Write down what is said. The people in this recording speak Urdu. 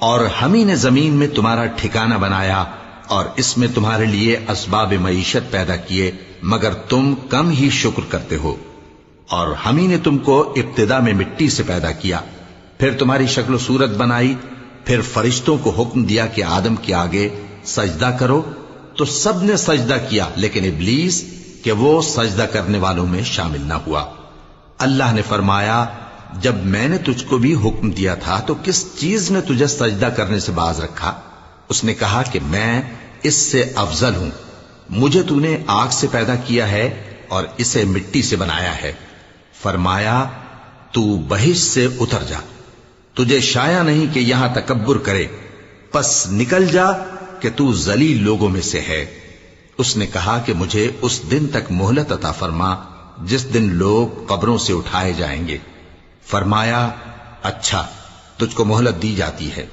اور ہم ہی نے زمین میں تمہارا ٹھکانہ بنایا اور اس میں تمہارے لیے اسباب معیشت پیدا کیے، مگر تم کم ہی شکر کرتے ہو۔ اور ہم ہی نے تم کو ابتدا میں مٹی سے پیدا کیا، پھر تمہاری شکل و صورت بنائی، پھر فرشتوں کو حکم دیا کہ آدم کے آگے سجدہ کرو، تو سب نے سجدہ کیا لیکن ابلیس کہ وہ سجدہ کرنے والوں میں شامل نہ ہوا۔ اللہ نے فرمایا، جب میں نے تجھ کو بھی حکم دیا تھا تو کس چیز نے تجھے سجدہ کرنے سے باز رکھا؟ اس نے کہا کہ میں اس سے افضل ہوں، مجھے تو نے آگ سے پیدا کیا ہے اور اسے مٹی سے بنایا ہے۔ فرمایا، تو بہشت سے اتر جا، تجھے شایع نہیں کہ یہاں تکبر کرے، پس نکل جا کہ تو ذلیل لوگوں میں سے ہے۔ اس نے کہا کہ مجھے اس دن تک مہلت عطا فرما جس دن لوگ قبروں سے اٹھائے جائیں گے۔ فرمایا، اچھا، تجھ کو مہلت دی جاتی ہے۔